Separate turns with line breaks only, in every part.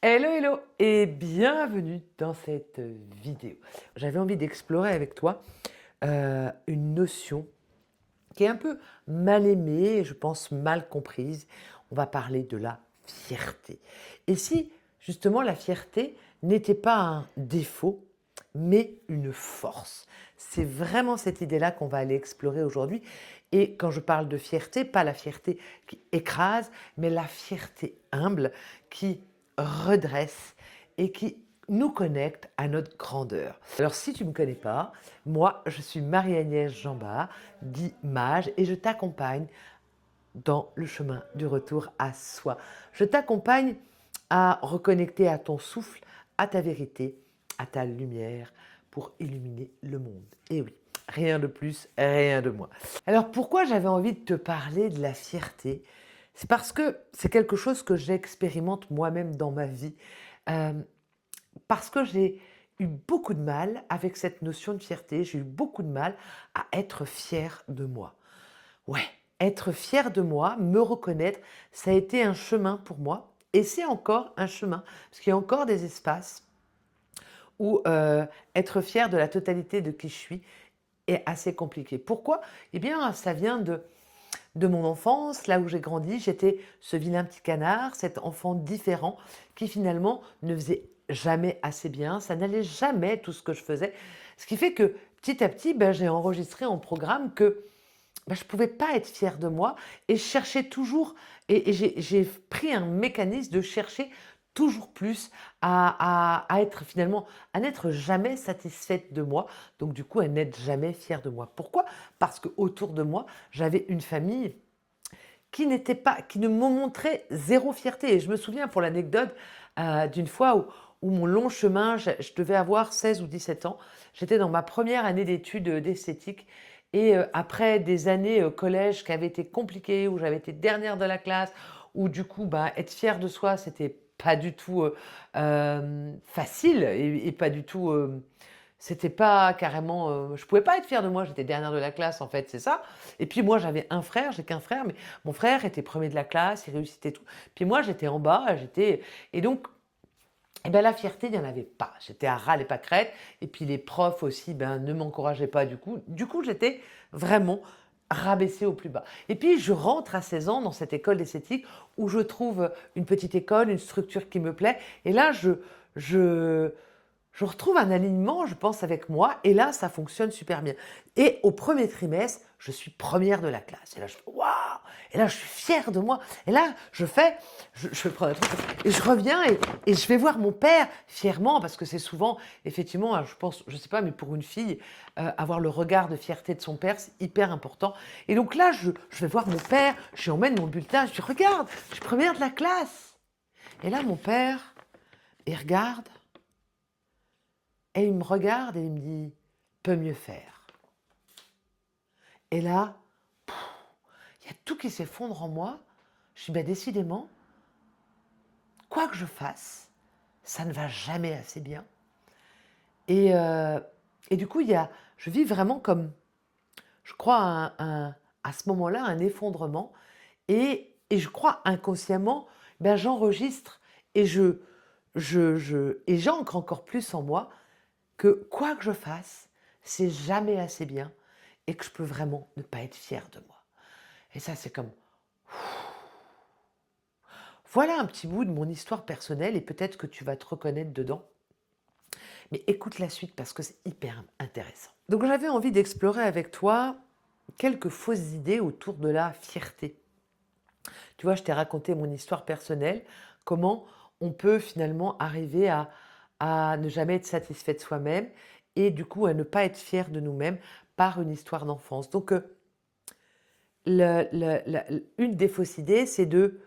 Hello, hello et bienvenue dans cette vidéo. J'avais envie d'explorer avec toi une notion qui est un peu mal aimée et je pense mal comprise. On va parler de la fierté. Et si justement la fierté n'était pas un défaut, mais une force. C'est vraiment cette idée-là qu'on va aller explorer aujourd'hui. Et quand je parle de fierté, pas la fierté qui écrase, mais la fierté humble qui redresse et qui nous connecte à notre grandeur. Alors si tu ne me connais pas, moi je suis Marie-Agnès Jambard, dit Mage, et je t'accompagne dans le chemin du retour à soi. Je t'accompagne à reconnecter à ton souffle, à ta vérité, à ta lumière pour illuminer le monde. Et oui, rien de plus, rien de moins. Alors pourquoi j'avais envie de te parler de la fierté? C'est parce que c'est quelque chose que j'expérimente moi-même dans ma vie. Euh, Parce que j'ai eu beaucoup de mal avec cette notion de fierté, j'ai eu beaucoup de mal à être fière de moi. Ouais, être fière de moi, me reconnaître, ça a été un chemin pour moi et c'est encore un chemin parce qu'il y a encore des espaces où être fière de la totalité de qui je suis est assez compliqué. Pourquoi? Eh bien, ça vient de mon enfance, là où j'ai grandi, j'étais ce vilain petit canard, cet enfant différent qui finalement ne faisait jamais assez bien, ça n'allait jamais tout ce que je faisais. Ce qui fait que petit à petit, ben, j'ai enregistré en programme que ben, je ne pouvais pas être fière de moi et je cherchais toujours, et j'ai pris un mécanisme de chercher toujours plus à être finalement, à n'être jamais satisfaite de moi, donc du coup à n'être jamais fière de moi. Pourquoi? Parce que autour de moi, j'avais une famille qui n'était pas, qui ne me montrait zéro fierté. Et je me souviens pour l'anecdote d'une fois où mon long chemin, je devais avoir 16 ou 17 ans, j'étais dans ma première année d'études d'esthétique et après des années collège qui avaient été compliquées, où j'avais été dernière de la classe, où du coup bah, être fière de soi c'était pas du tout facile et pas du tout c'était pas carrément je pouvais pas être fière de moi, j'étais dernière de la classe en fait, c'est ça. Et puis moi j'avais un frère, j'ai qu'un frère, mais mon frère était premier de la classe, il réussissait tout. Puis moi j'étais en bas, j'étais et donc eh ben, la fierté, il n'y en avait pas. J'étais à ras les pâquerettes. Et puis les profs aussi ben, ne m'encourageaient pas du coup. Du coup, j'étais vraiment rabaissée au plus bas. Et puis, je rentre à 16 ans dans cette école d'esthétique où je trouve une petite école, une structure qui me plaît. Et là, je, je retrouve un alignement, je pense, avec moi. Et là, ça fonctionne super bien. Et au premier trimestre, je suis première de la classe. Et là, je fais waouh! Et là, je suis fière de moi. Et là, je vais prendre un truc. Et je reviens et je vais voir mon père fièrement, parce que c'est souvent, effectivement, je pense, je sais pas, mais pour une fille, avoir le regard de fierté de son père, c'est hyper important. Et donc là, je vais voir mon père, je lui emmène mon bulletin, je dis regarde, je suis première de la classe. Et là, mon père, il regarde, et il me regarde et il me dit peut mieux faire. Et là, il y a tout qui s'effondre en moi. Je dis ben décidément, quoi que je fasse, ça ne va jamais assez bien. Et, euh, et du coup, je vis vraiment comme, je crois, à ce moment-là, un effondrement. Et je crois inconsciemment, ben, j'enregistre et et j'ancre encore plus en moi que quoi que je fasse, c'est jamais assez bien et que je peux vraiment ne pas être fière de moi. Et ça, c'est comme, voilà un petit bout de mon histoire personnelle et peut-être que tu vas te reconnaître dedans. Mais écoute la suite parce que c'est hyper intéressant. Donc j'avais envie d'explorer avec toi quelques fausses idées autour de la fierté. Tu vois, je t'ai raconté mon histoire personnelle, comment on peut finalement arriver à ne jamais être satisfait de soi-même et du coup à ne pas être fier de nous-mêmes par une histoire d'enfance. Donc une des fausses idées, c'est de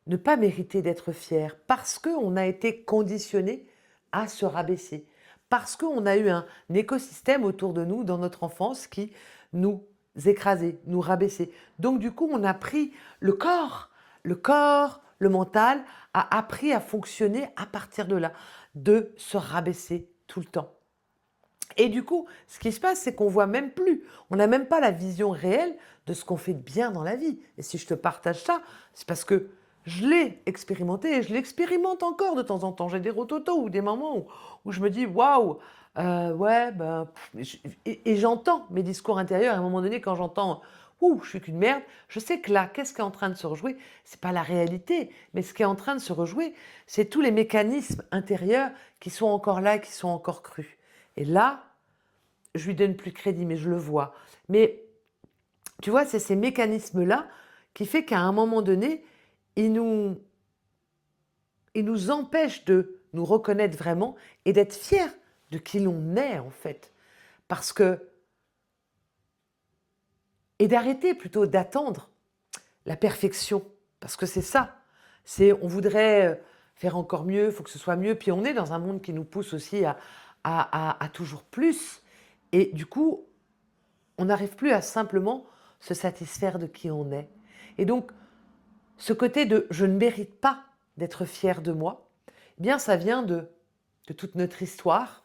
ne pas mériter d'être fier parce qu'on a été conditionné à se rabaisser, parce qu'on a eu un écosystème autour de nous dans notre enfance qui nous écrasait, nous rabaissait. Donc du coup, on a pris le mental a appris à fonctionner à partir de là, de se rabaisser tout le temps. Et du coup, ce qui se passe, c'est qu'on voit même plus, on n'a même pas la vision réelle de ce qu'on fait de bien dans la vie. Et si je te partage ça, c'est parce que je l'ai expérimenté et je l'expérimente encore de temps en temps. J'ai des rototos ou des moments où je me dis waouh, ouais, ben, et j'entends mes discours intérieurs. À un moment donné, quand j'entends ouh, je suis qu'une merde, je sais que là, qu'est-ce qui est en train de se rejouer? C'est pas la réalité, mais ce qui est en train de se rejouer, c'est tous les mécanismes intérieurs qui sont encore là, qui sont encore crus. Et là, je lui donne plus crédit, mais je le vois. Mais tu vois, c'est ces mécanismes-là qui fait qu'à un moment donné, ils nous, ils nous empêchent de nous reconnaître vraiment et d'être fiers de qui l'on est en fait. Parce que, et d'arrêter plutôt d'attendre la perfection. Parce que c'est ça. C'est, on voudrait faire encore mieux, il faut que ce soit mieux. Puis on est dans un monde qui nous pousse aussi à toujours plus. Et du coup, on n'arrive plus à simplement se satisfaire de qui on est. Et donc, ce côté de je ne mérite pas d'être fier de moi, eh bien ça vient de toute notre histoire.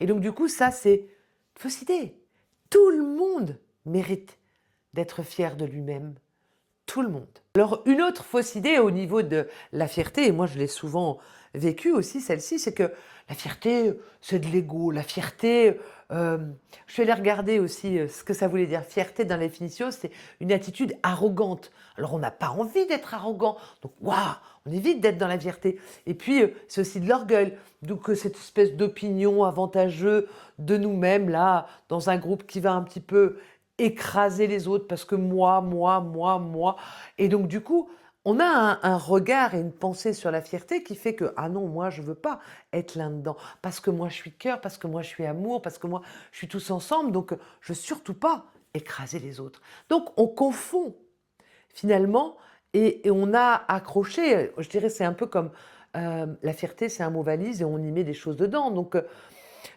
Et donc du coup, ça c'est une fausse idée. Tout le monde mérite d'être fier de lui-même. Tout le monde. Alors une autre fausse idée au niveau de la fierté, et moi je l'ai souvent vécue aussi celle-ci, c'est que la fierté c'est de l'ego. La fierté, je suis allée regarder aussi ce que ça voulait dire. Fierté dans la définition, c'est une attitude arrogante. Alors on n'a pas envie d'être arrogant, donc waouh, on évite d'être dans la fierté. Et puis c'est aussi de l'orgueil, donc cette espèce d'opinion avantageuse de nous-mêmes là, dans un groupe qui va un petit peu écraser les autres parce que moi. Et donc du coup, on a un regard et une pensée sur la fierté qui fait que, ah non, moi je veux pas être là-dedans, parce que moi je suis cœur, parce que moi je suis amour, parce que moi je suis tous ensemble, donc je veux surtout pas écraser les autres. Donc on confond finalement et on a accroché, je dirais c'est un peu comme la fierté c'est un mot valise et on y met des choses dedans. Donc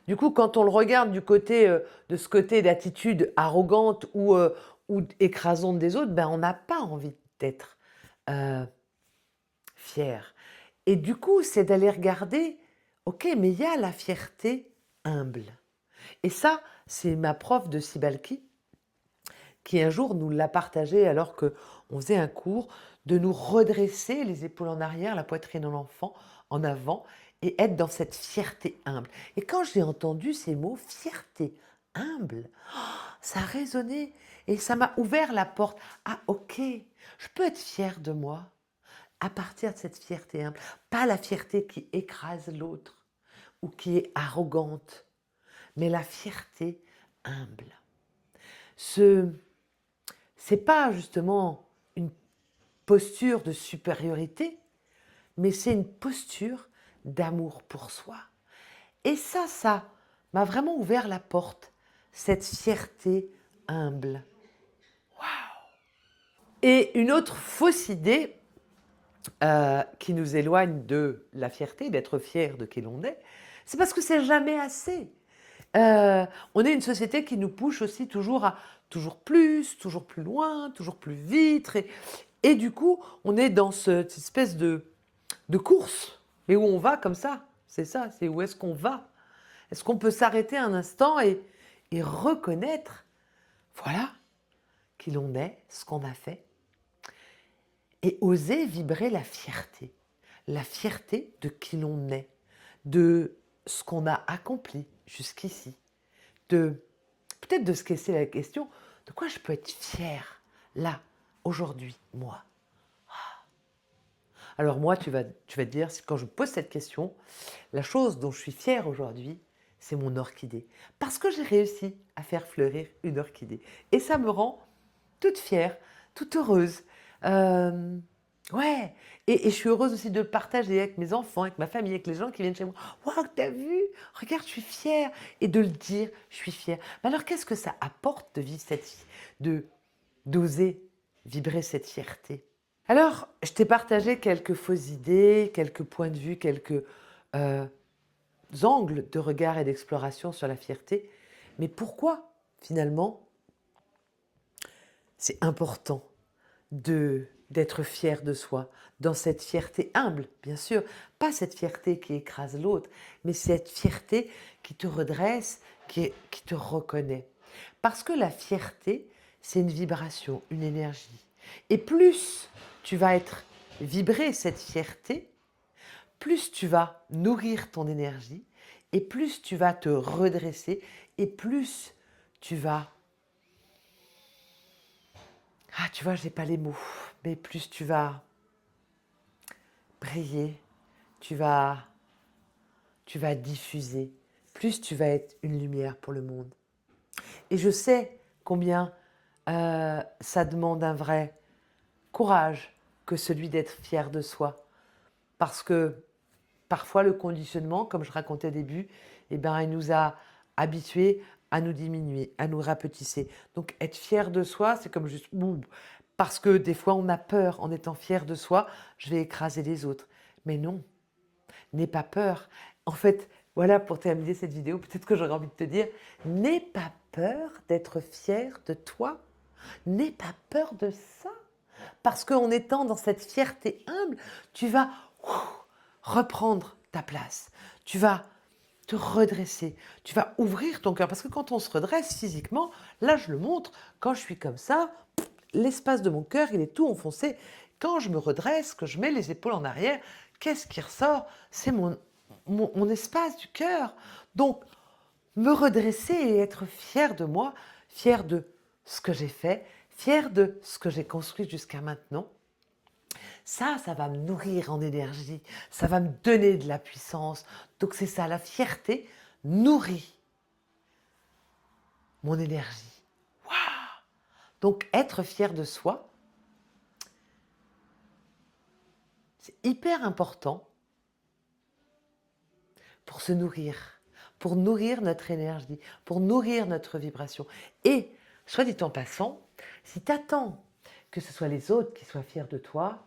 du coup, quand on le regarde du côté de ce côté d'attitude arrogante ou écrasante des autres, ben on n'a pas envie d'être euh, fier. Et du coup, c'est d'aller regarder, ok, mais il y a la fierté humble. Et ça, c'est ma prof de Sibalki qui un jour nous l'a partagé alors qu'on faisait un cours, de nous redresser les épaules en arrière, la poitrine en l'enfant, en avant, et être dans cette fierté humble. Et quand j'ai entendu ces mots, fierté humble, ça a résonné et ça m'a ouvert la porte. Ah ok, je peux être fière de moi à partir de cette fierté humble, pas la fierté qui écrase l'autre ou qui est arrogante, mais la fierté humble. C'est pas justement une posture de supériorité, mais c'est une posture d'amour pour soi. Et ça m'a vraiment ouvert la porte, cette fierté humble. Et une autre fausse idée qui nous éloigne de la fierté, d'être fier de qui l'on est, c'est parce que c'est jamais assez. On est une société qui nous pousse aussi toujours à toujours plus loin, toujours plus vite. Et du coup, on est dans cette espèce de course. Mais où on va comme ça, c'est ça, c'est où est-ce qu'on va? Est-ce qu'on peut s'arrêter un instant et reconnaître, voilà, qui l'on est, ce qu'on a fait, et oser vibrer la fierté de qui l'on est, de ce qu'on a accompli jusqu'ici, de peut-être de se laisser la question, de quoi je peux être fière, là, aujourd'hui, moi. Alors moi, tu vas te dire, quand je me pose cette question, la chose dont je suis fière aujourd'hui, c'est mon orchidée. Parce que j'ai réussi à faire fleurir une orchidée. Et ça me rend toute fière, toute heureuse. Euh, ouais, et je suis heureuse aussi de le partager avec mes enfants, avec ma famille, avec les gens qui viennent chez moi. Waouh, t'as vu? Regarde, je suis fière. Et de le dire, je suis fière. Mais alors, qu'est-ce que ça apporte de vivre d'oser vibrer cette fierté? Alors, je t'ai partagé quelques fausses idées, quelques points de vue, quelques euh, angles de regard et d'exploration sur la fierté. Mais pourquoi, finalement, c'est important d'être fier de soi, dans cette fierté humble, bien sûr, pas cette fierté qui écrase l'autre, mais cette fierté qui te redresse, qui te reconnaît. Parce que la fierté, c'est une vibration, une énergie. Et plus tu vas vibrer cette fierté, plus tu vas nourrir ton énergie et plus tu vas te redresser et plus tu vas... Ah, tu vois, j'ai pas les mots, mais plus tu vas briller, tu vas diffuser, plus tu vas être une lumière pour le monde. Et je sais combien ça demande un vrai courage que celui d'être fier de soi. Parce que parfois le conditionnement, comme je racontais au début, eh ben, il nous a habitués à nous diminuer, à nous rapetisser. Donc être fier de soi, c'est comme juste... Boum, parce que des fois on a peur, en étant fier de soi, je vais écraser les autres. Mais non, n'aie pas peur. En fait, voilà, pour terminer cette vidéo, peut-être que j'aurais envie de te dire, n'aie pas peur d'être fier de toi. N'aie pas peur de ça. Parce qu'en étant dans cette fierté humble, tu vas reprendre ta place. Tu vas te redresser. Tu vas ouvrir ton cœur. Parce que quand on se redresse physiquement, là je le montre, quand je suis comme ça, l'espace de mon cœur, il est tout enfoncé. Quand je me redresse, que je mets les épaules en arrière, qu'est-ce qui ressort? C'est mon espace du cœur. Donc, me redresser et être fière de moi, fière de ce que j'ai fait, fière de ce que j'ai construit jusqu'à maintenant, ça va me nourrir en énergie, ça va me donner de la puissance. Donc c'est ça, la fierté nourrit mon énergie. Waouh! Donc être fier de soi, c'est hyper important pour se nourrir, pour nourrir notre énergie, pour nourrir notre vibration. Et, soit dit en passant, si tu attends que ce soit les autres qui soient fiers de toi,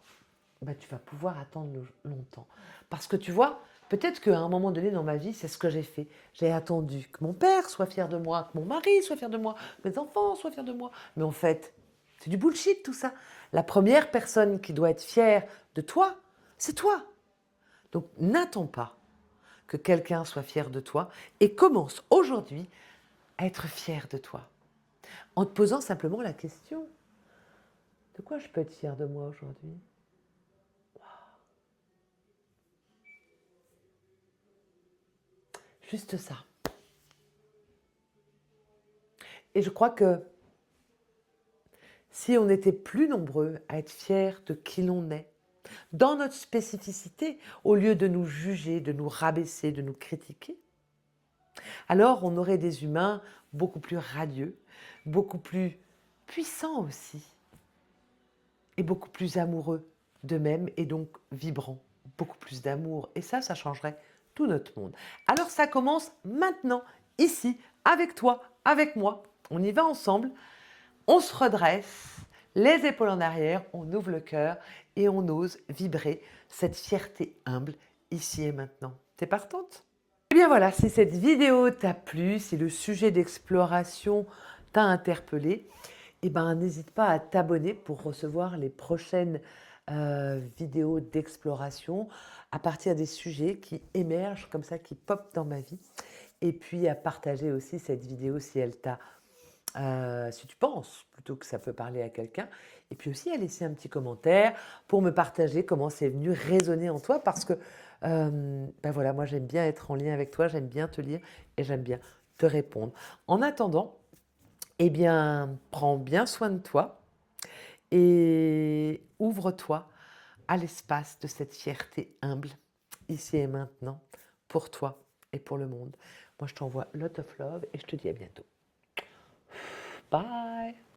bah, tu vas pouvoir attendre longtemps. Parce que tu vois, peut-être qu'à un moment donné dans ma vie, c'est ce que j'ai fait. J'ai attendu que mon père soit fier de moi, que mon mari soit fier de moi, que mes enfants soient fiers de moi. Mais en fait, c'est du bullshit tout ça. La première personne qui doit être fière de toi, c'est toi. Donc n'attends pas que quelqu'un soit fier de toi et commence aujourd'hui à être fier de toi. En te posant simplement la question, de quoi je peux être fier de moi aujourd'hui? Juste ça. Et je crois que si on était plus nombreux à être fiers de qui l'on est, dans notre spécificité, au lieu de nous juger, de nous rabaisser, de nous critiquer, alors on aurait des humains beaucoup plus radieux, beaucoup plus puissants aussi, et beaucoup plus amoureux d'eux-mêmes et donc vibrants, beaucoup plus d'amour. Et ça changerait tout notre monde. Alors ça commence maintenant, ici, avec toi, avec moi. On y va ensemble, on se redresse, les épaules en arrière, on ouvre le cœur et on ose vibrer cette fierté humble ici et maintenant. T'es partante? Eh bien voilà, si cette vidéo t'a plu, si le sujet d'exploration t'a interpellé, eh ben, n'hésite pas à t'abonner pour recevoir les prochaines vidéos d'exploration à partir des sujets qui émergent comme ça, qui popent dans ma vie. Et puis à partager aussi cette vidéo si elle t'a, si tu penses plutôt que ça peut parler à quelqu'un. Et puis aussi à laisser un petit commentaire pour me partager comment c'est venu résonner en toi parce que ben voilà, moi j'aime bien être en lien avec toi, j'aime bien te lire et j'aime bien te répondre. En attendant, eh bien, prends bien soin de toi et ouvre-toi à l'espace de cette fierté humble, ici et maintenant, pour toi et pour le monde. Moi, je t'envoie lot of love et je te dis à bientôt. Bye!